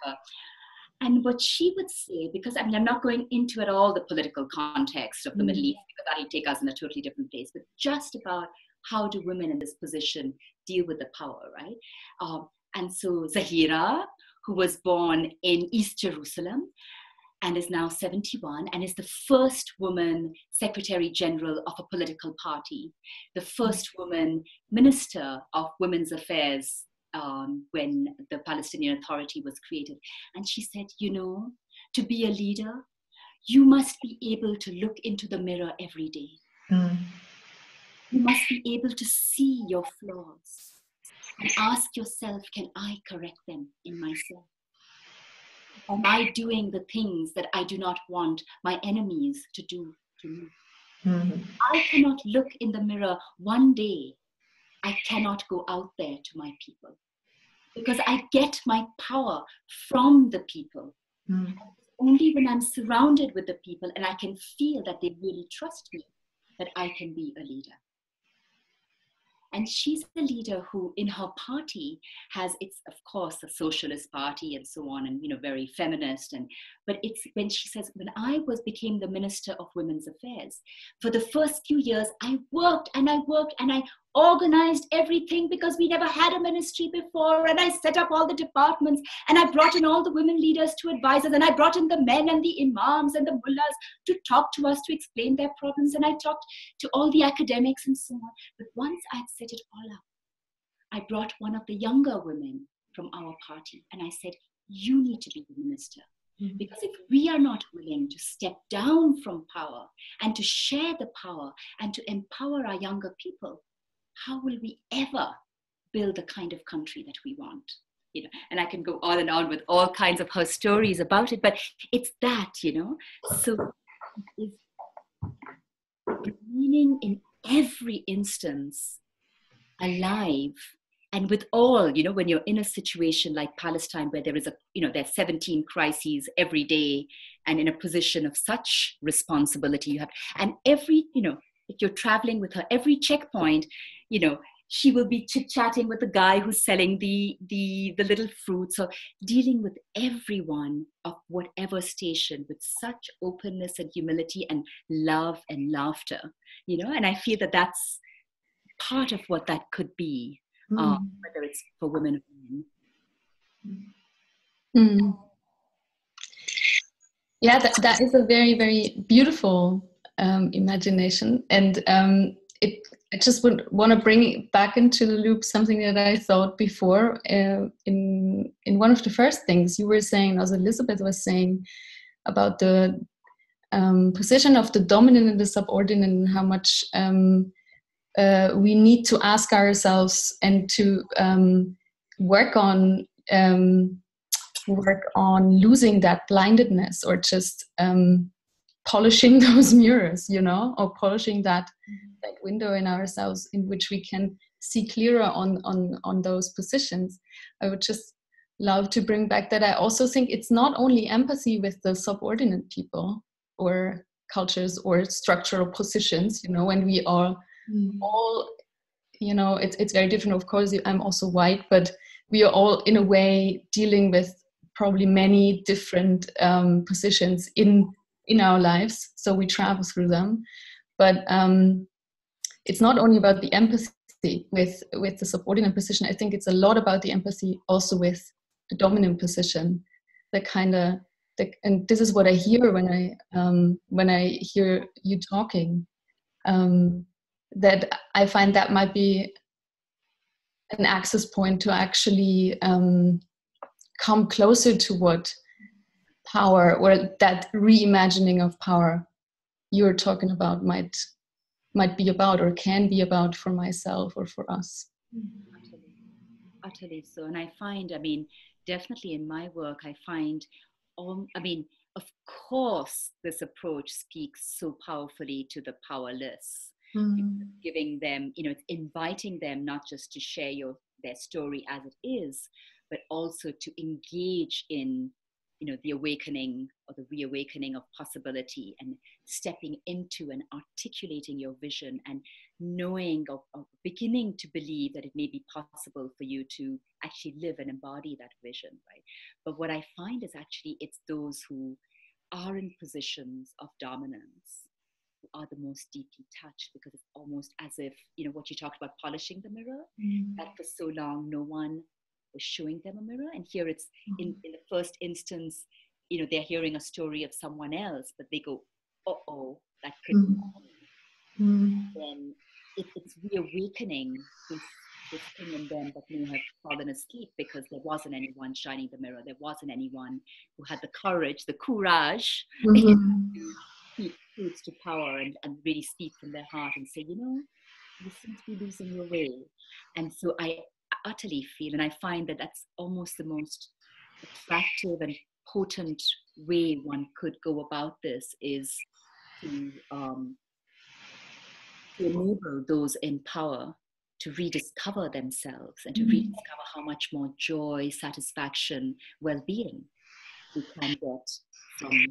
her. And what she would say, because I mean, I'm not going into at all the political context of the Middle East, because that'll take us in a totally different place, but just about how do women in this position deal with the power, right? And so Zahira, who was born in East Jerusalem and is now 71 and is the first woman Secretary General of a political party, the first woman Minister of Women's Affairs when the Palestinian Authority was created. And she said, you know, to be a leader, you must be able to look into the mirror every day. You must be able to see your flaws and ask yourself, can I correct them in myself? Am I doing the things that I do not want my enemies to do to me? I cannot look in the mirror one day. I cannot go out there to my people because I get my power from the people. Only when I'm surrounded with the people and I can feel that they really trust me that I can be a leader. And she's the leader who in her party has, it's of course a socialist party and so on, and you know, very feminist. But it's when she says, when I became the Minister of Women's Affairs, for the first few years, I worked and I organized everything because we never had a ministry before. And I set up all the departments and I brought in all the women leaders to advise us. And I brought in the men and the imams and the mullahs to talk to us, to explain their problems. And I talked to all the academics and so on. But once I'd set it all up, I brought one of the younger women from our party. And I said, you need to be the minister. Because if we are not willing to step down from power and to share the power and to empower our younger people, how will we ever build the kind of country that we want? You know, and I can go on and on with all kinds of her stories about it, but it's that, you know. So it's meaning in every instance alive. And with all, you know, when you're in a situation like Palestine, where there is there's 17 crises every day, and in a position of such responsibility, you have, and every, you know, if you're traveling with her, every checkpoint, you know, she will be chit-chatting with the guy who's selling the little fruits, or dealing with everyone of whatever station with such openness and humility and love and laughter, you know. And I feel that that's part of what that could be, whether it's for women or men. Yeah, that is a very, very beautiful imagination, and I just would want to bring back into the loop something that I thought before in one of the first things you were saying, as Elizabeth was saying, about the position of the dominant and the subordinate, and how much we need to ask ourselves and to work on losing that blindedness, or just polishing those mirrors, you know, or polishing that window in ourselves in which we can see clearer on those positions. I would just love to bring back that I also think it's not only empathy with the subordinate people or cultures or structural positions, you know, when we are all, you know, it's very different. Of course, I'm also white, but we are all in a way dealing with probably many different positions in our lives. So we travel through them. But it's not only about the empathy with the subordinate position. I think it's a lot about the empathy also with the dominant position. And this is what I hear when I hear you talking. That I find that might be an access point to actually come closer to what power, or that reimagining of power you're talking about might be about, or can be about, for myself or for us. Utterly so. And I find, I mean, definitely in my work, I find, of course, this approach speaks so powerfully to the powerless, giving them, you know, it's inviting them not just to share their story as it is, but also to engage in the awakening or the reawakening of possibility, and stepping into and articulating your vision, and knowing of beginning to believe that it may be possible for you to actually live and embody that vision, right? But what I find is actually it's those who are in positions of dominance who are the most deeply touched, because it's almost as if, what you talked about, polishing the mirror, that for so long no one was showing them a mirror. And here it's in the first instance, they're hearing a story of someone else, but they go, oh, that could be me. Then it's reawakening this thing in them that may have fallen asleep because there wasn't anyone shining the mirror. There wasn't anyone who had the courage, the courage to speak truths to power and really speak from their heart and say, you seem to be losing your way. And so I utterly feel, and I find that that's almost the most attractive and potent way one could go about this, is to enable those in power to rediscover themselves and to rediscover how much more joy, satisfaction, well-being we can get from,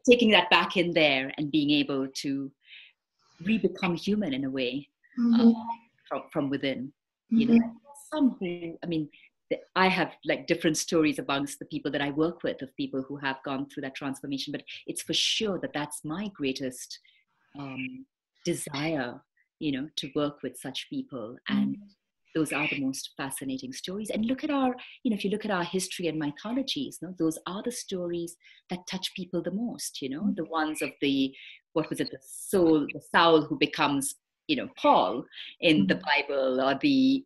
taking that back in there and being able to re-become human in a way, from within. Some who, I have like different stories amongst the people that I work with, of people who have gone through that transformation, but it's for sure that that's my greatest desire, to work with such people. And those are the most fascinating stories. And look at our, if you look at our history and mythologies, those are the stories that touch people the most, the ones of the Saul who becomes, Paul in the Bible, or the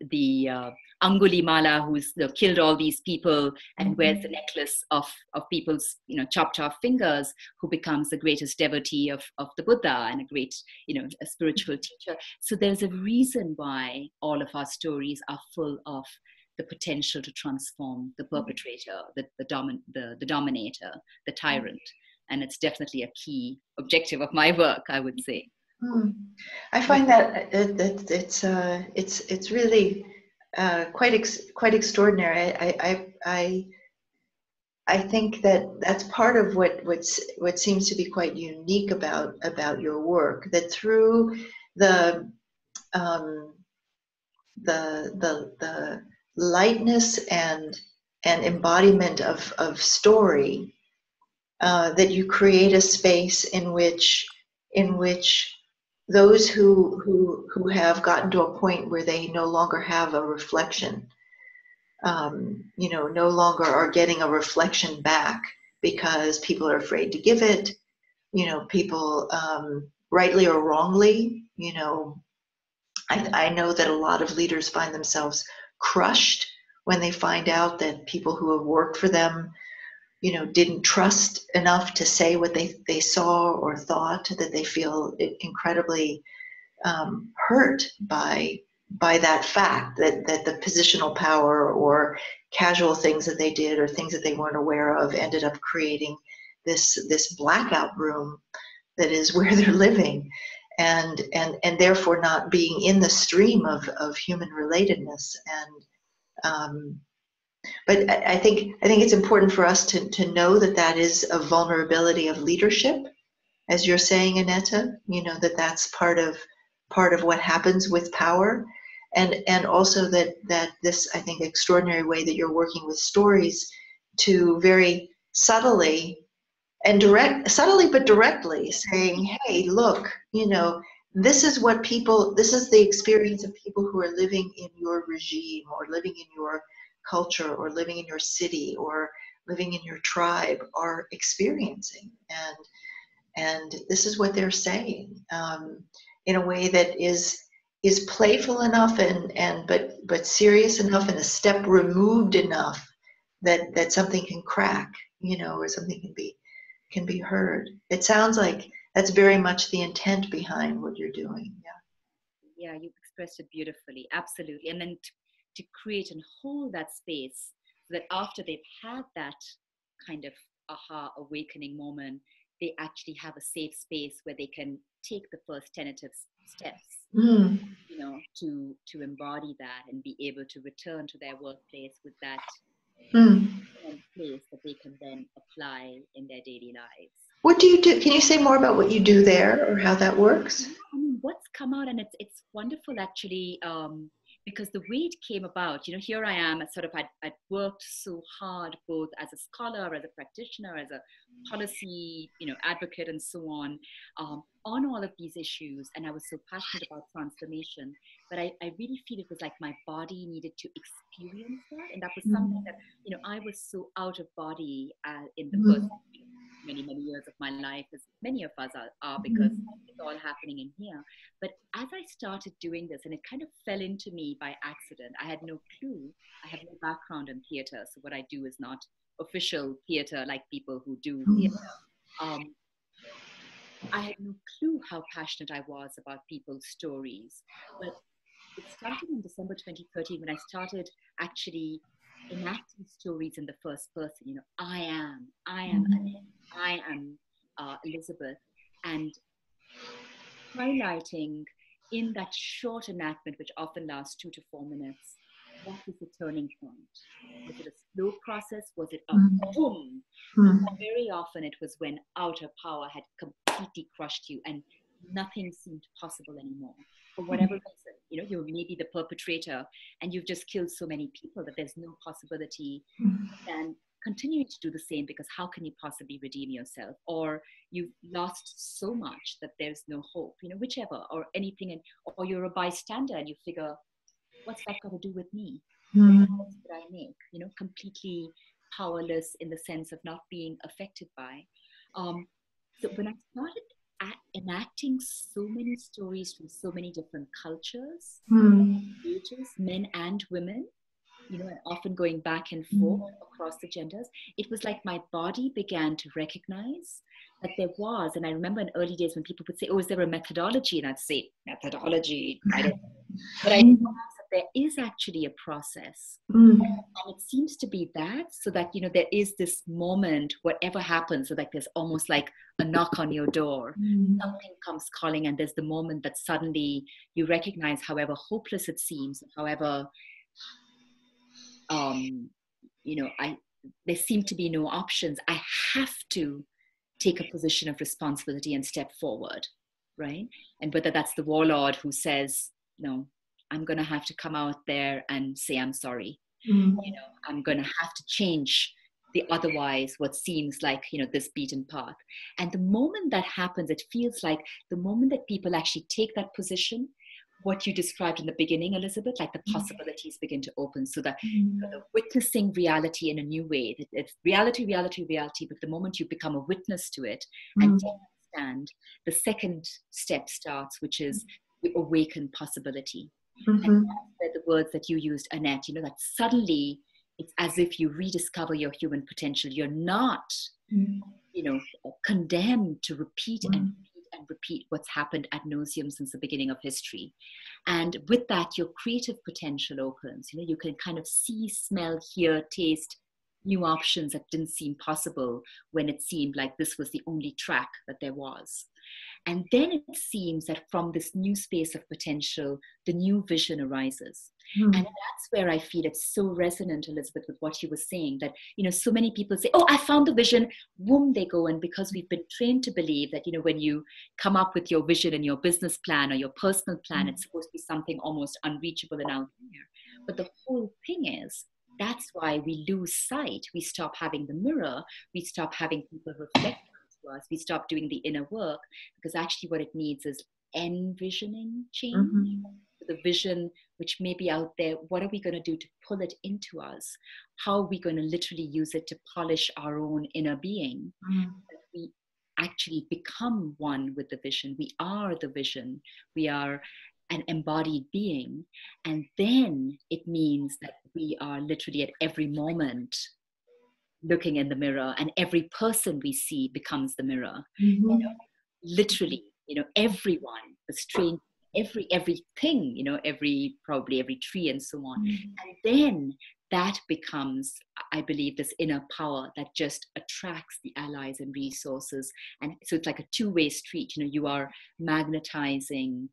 Angulimala who's killed all these people and wears the necklace of people's, chopped off fingers, who becomes the greatest devotee of the Buddha and a great, a spiritual teacher. So there's a reason why all of our stories are full of the potential to transform the perpetrator, the dominator, the tyrant. And it's definitely a key objective of my work, I would say. I find that it's really quite extraordinary. I think that's part of what seems to be quite unique about your work. That through the lightness and embodiment of story, that you create a space in which those who have gotten to a point where they no longer have a reflection, no longer are getting a reflection back because people are afraid to give it, people, rightly or wrongly, I know that a lot of leaders find themselves crushed when they find out that people who have worked for them, didn't trust enough to say what they saw or thought, that they feel incredibly hurt by that fact, that the positional power or casual things that they did or things that they weren't aware of ended up creating this blackout room that is where they're living, and therefore not being in the stream of human relatedness. And but I think it's important for us to know that is a vulnerability of leadership, as you're saying, Annette. That's part of what happens with power, and also that this, I think, extraordinary way that you're working with stories to very subtly but directly saying, hey, look, this is the experience of people who are living in your regime, or living in your culture, or living in your city, or living in your tribe, are experiencing, and this is what they're saying, in a way that is playful enough but serious enough, and a step removed enough that something can crack, or something can be heard. It sounds like that's very much the intent behind what you're doing. Yeah, you expressed it beautifully, absolutely. And then to create and hold that space, so that after they've had that kind of aha awakening moment, they actually have a safe space where they can take the first tentative steps, to embody that and be able to return to their workplace with that place that they can then apply in their daily lives. What do you do? Can you say more about what you do there or how that works? I mean, what's come out, and it's wonderful actually, because the way it came about, here I am, I'd worked so hard, both as a scholar, as a practitioner, as a policy, advocate, and so on all of these issues, and I was so passionate about transformation. But I really feel it was like my body needed to experience that, and that was something that I was so out of body in the first many years of my life, as many of us are because it's all happening in here. But as I started doing this, and it kind of fell into me by accident, I had no clue. I have no background in theater, so what I do is not official theater like people who do theater. I had no clue how passionate I was about people's stories. But it started in December 2013 when I started actually enacting stories in the first person. I am Annette, I am Elizabeth, and highlighting in that short enactment, which often lasts 2 to 4 minutes, what was the turning point? Was it a slow process? Was it a boom? Very often it was when outer power had completely crushed you and nothing seemed possible anymore. For whatever reason, you may be the perpetrator and you've just killed so many people that there's no possibility than continuing to do the same, because how can you possibly redeem yourself? Or you've lost so much that there's no hope, whichever, or anything, or you're a bystander and you figure, what's that got to do with me? What choice did I make? Completely powerless in the sense of not being affected by. So when I started enacting so many stories from so many different cultures, ages, men and women, and often going back and forth across the genders, it was like my body began to recognize that there was, and I remember in early days when people would say, oh, is there a methodology? And I'd say, methodology, I don't know. But I realized that there is actually a process. And it seems to be that, so that, there is this moment, whatever happens, so like there's almost like a knock on your door, something comes calling, and there's the moment that suddenly you recognize, however hopeless it seems, however there seem to be no options. I have to take a position of responsibility and step forward, right? And whether that's the warlord who says, no, I'm going to have to come out there and say, I'm sorry. I'm going to have to change the otherwise what seems like, this beaten path. And the moment that happens, it feels like the moment that people actually take that position, what you described in the beginning, Elizabeth, like the possibilities begin to open, so that the witnessing reality in a new way. It's reality, but the moment you become a witness to it and take a stand, the second step starts, which is the awakened possibility. And that's where the words that you used, Annette, that suddenly it's as if you rediscover your human potential. You're not, condemned to repeat and repeat what's happened ad nauseum since the beginning of history. And with that, your creative potential opens. You can kind of see, smell, hear, taste new options that didn't seem possible when it seemed like this was the only track that there was. And then it seems that from this new space of potential, the new vision arises. And that's where I feel it's so resonant, Elizabeth, with what you were saying, that, so many people say, oh, I found the vision, boom, they go. And because we've been trained to believe that, when you come up with your vision and your business plan or your personal plan, it's supposed to be something almost unreachable and out there. But the whole thing is, that's why we lose sight. We stop having the mirror. We stop having people reflect to us. We stop doing the inner work, because actually what it needs is envisioning change. The vision which may be out there, what are we going to do to pull it into us? How are we going to literally use it to polish our own inner being? That we actually become one with the vision. We are the vision. We are an embodied being. And then it means that we are literally at every moment looking in the mirror, and every person we see becomes the mirror. Literally, everyone, the strange, everything, probably every tree and so on. And then that becomes, I believe, this inner power that just attracts the allies and resources. And so it's like a two-way street. You are magnetizing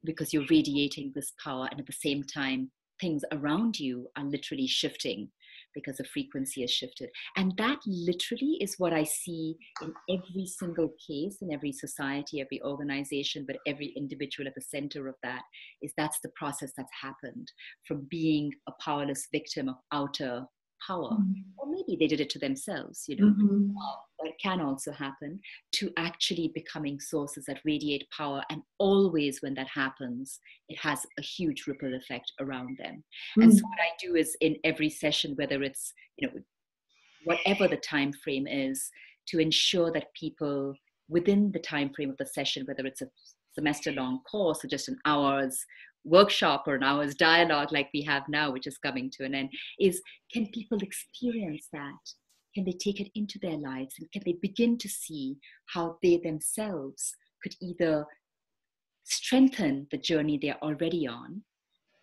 because you're radiating this power, and at the same time, things around you are literally shifting because the frequency has shifted. And that literally is what I see in every single case, in every society, every organization, but every individual at the center of that is that's the process that's happened from being a powerless victim of outer power, or maybe they did it to themselves, but it can also happen, to actually becoming sources that radiate power. And always when that happens, it has a huge ripple effect around them. And so what I do is in every session, whether it's, whatever the time frame is, to ensure that people within the time frame of the session, whether it's a semester-long course or just an hour's workshop or an hour's dialogue like we have now, which is coming to an end, is can people experience that? Can they take it into their lives? And can they begin to see how they themselves could either strengthen the journey they're already on,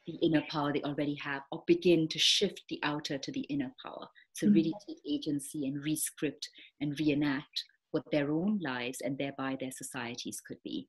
the inner power they already have, or begin to shift the outer to the inner power? So really take agency and rescript and reenact what their own lives and thereby their societies could be.